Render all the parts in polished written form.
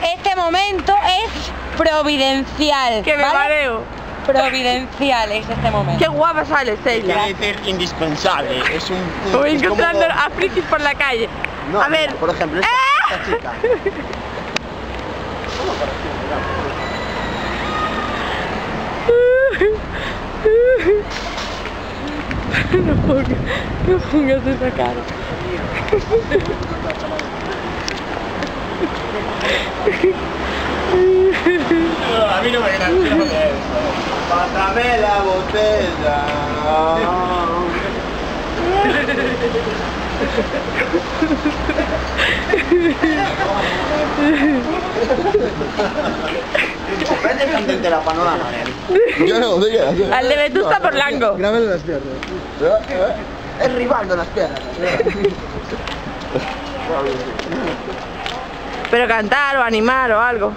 este momento es providencial. Que me mareo. Providencial es este momento. Qué guapa sale, Celia. Quiere decir indispensable. Es un Voy es como- encontrando a frikis por la calle. No, a ver. por ejemplo, esta chica. No pongas esa cara. A mí no me gracioso eso. Pásame la botella. Vete cantante la panorama, Yo no, ¿de qué? Al de Vetusta por Lango. Grábale las piernas. Es Rivaldo las piernas. Pero cantar o animar o algo.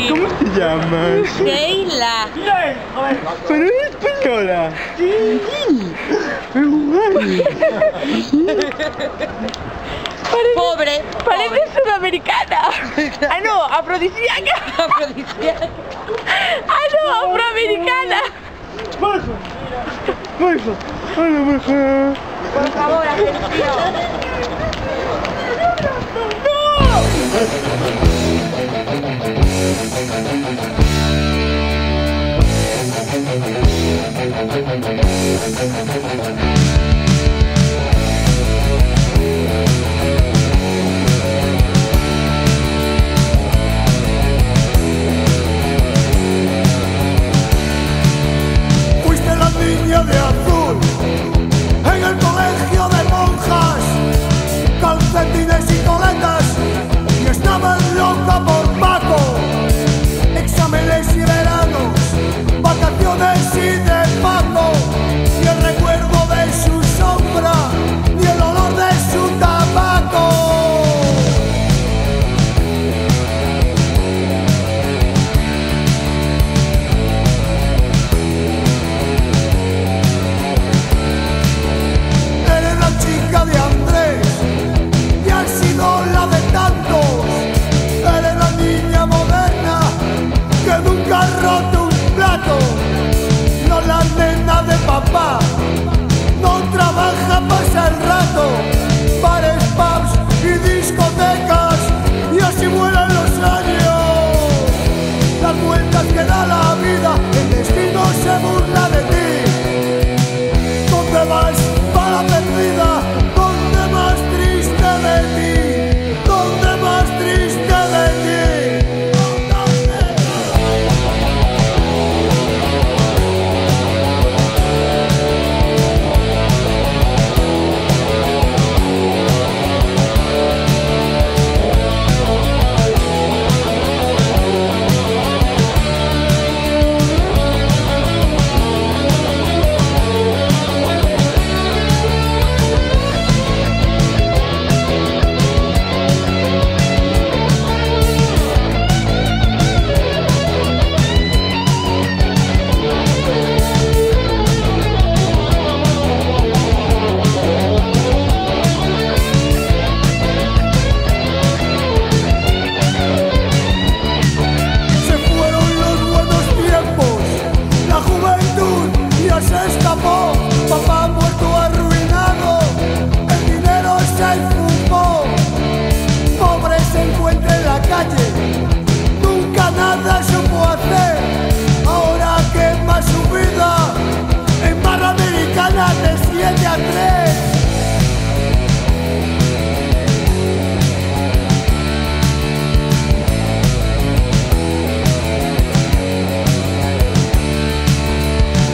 ¿Cómo te llamas? Sheila. Pero es española. Pobre. Parece sudamericana. Ah, no, afrodisíaca. Afrodisíaca. Ah, no, afroamericana. Por favor, atención. Fuiste la niña de azul en el colegio de monjas, calcetines y coletas, y estabas loca por Paco. Exámenes y veranos, vacaciones y de Paco, y el recuerdo de su sombra y el olor de su tabaco. Eres la chica de Andrés y has sido la de tantos. Eres la niña moderna que nunca ha roto un plato. No la nena de papá, no trabaja, pasa el rato. Bares, pubs y discotecas, y así vuelan los años. Las vueltas que da la vida, el destino se burla de ti. ¿Dónde vas, bala perdida? ¿Dónde más triste de ti? ¿Dónde más triste de ti? Se fueron los buenos tiempos, la juventud ya se escapó. Papá muerto arruinado, el dinero se fumó. Pobre se encuentra en la calle, nunca nada supo hacer. Ahora quema su vida en barra americana de 7 a 3.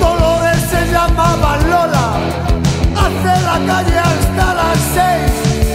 Dolores se llamaba Lola, hace la calle hasta las 6.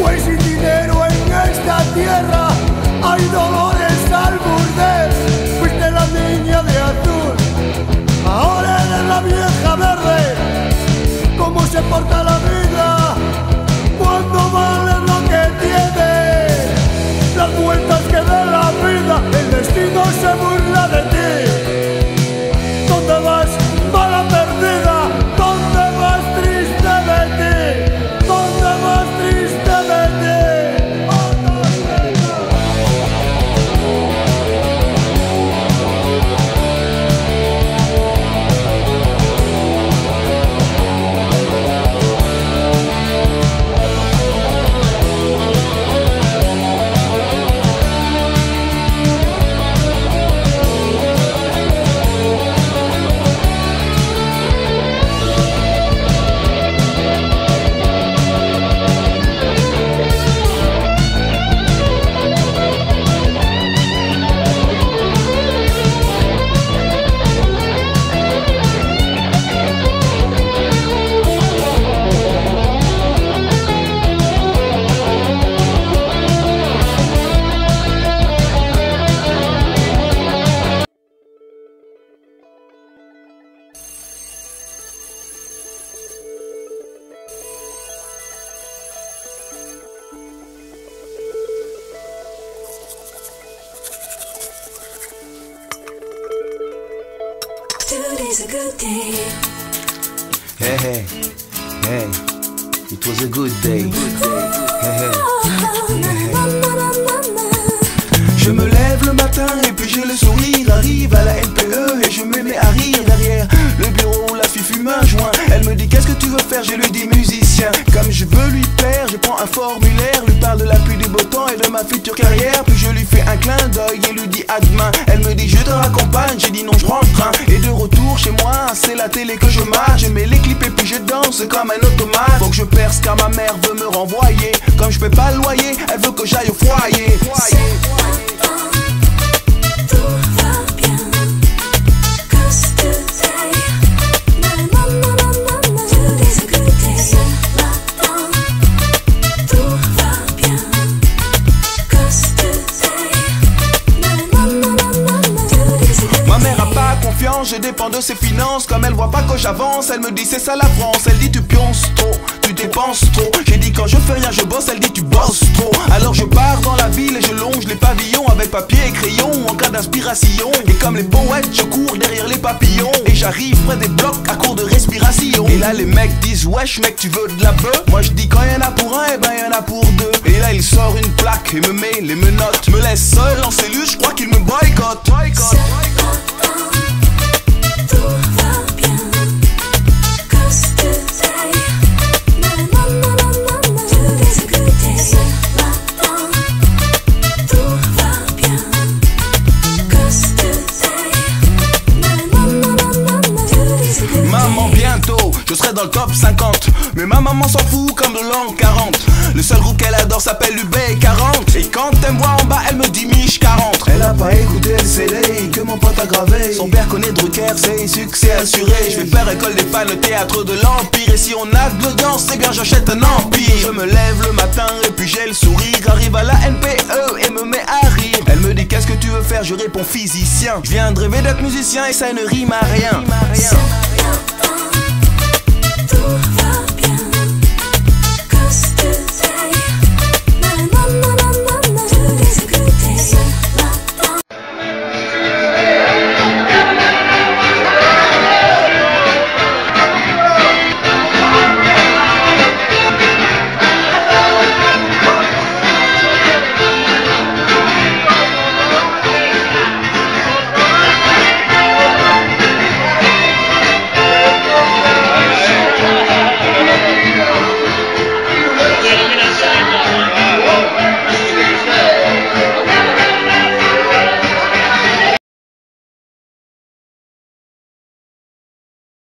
Today's a good day. Hey, hey, hey, it was a good day. Hey, hey, hey, hey. Je me lève le matin et puis j'ai le sourire. Arrive à la NPE et je me mets à rire. Derrière le bureau, la fille fume un joint. Elle me dit qu'est-ce que tu veux faire, je lui dis musicien. Comme je veux lui plaire, je prends un formulaire. Lui parle de la pluie, du beau temps et de ma future carrière. Puis je lui fais un clin d'œil et lui dis à demain. Elle me dit je te raccompagne, j'ai dit non je prends le train. Et de retour chez moi, c'est la télé que je marche. Je mets les clips et puis je danse comme un automate. Faut que je perce car ma mère veut me renvoyer. Comme je paie pas le loyer, elle veut que j'aille au foyer. Je dépends de ses finances, comme elle voit pas que j'avance. Elle me dit c'est ça la France, elle dit tu pionces trop, tu dépenses trop. J'ai dit quand je fais rien je bosse, elle dit tu bosses trop. Alors je pars dans la ville et je longe les pavillons avec papier et crayon en cas d'inspiration. Et comme les poètes je cours derrière les papillons. Et j'arrive près des blocs à court de respiration. Et là les mecs disent wesh mec tu veux de la bœuf. Moi je dis quand y'en a pour un et ben y'en a pour deux. Et là il sort une plaque et me met les menottes. Me laisse seul en cellule, je crois qu'il me boycotte. Tout va bien, cause today, today's a good day. Ce matin, tout va bien, cause today, today's a good day. Maman bientôt, je serai dans le top 50. Mais ma maman s'en fout comme de l'an 40. Le seul groupe qu'elle adore s'appelle UB40. Et quand elle me voit en bas, elle me dit Mich 40. Elle a pas écouté le CD que mon pote a gravé. Son père connaît Drucker, c'est succès assuré. Je vais faire école des fans, le théâtre de l'Empire. Et si on a de l'audience, c'est bien j'achète un empire. Je me lève le matin et puis j'ai le sourire. Arrive à la NPE et me met à rire. Elle me dit qu'est-ce que tu veux faire, je réponds physicien. Je viens de rêver d'être musicien et ça ne rime à rien. Ce matin,